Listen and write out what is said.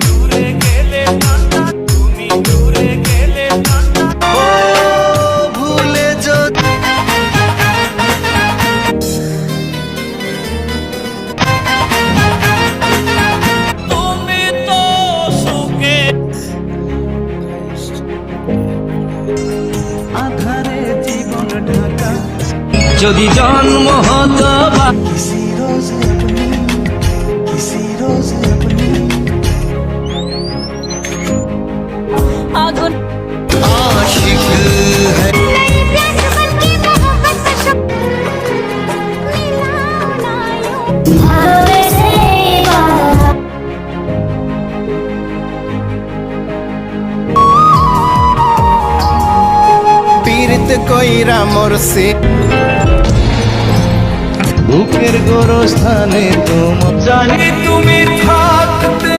দূরে গেলে ঠান্ডা, তুমি দূরে গেলে ঠান্ডা। ও ভুলে যদি তুমি তো সুখে আধারে জীবন ঢাকা যদি জন্ম হতো বা किसी रोज अपनी किसी रोज अपनी आगुन आशिक है प्यास बन के मोहब्बत का शब्द मिलाना यूं भावे से बात पीरित কইরা মরছে বুকের গোরস্থানে তোমার জানি তুমি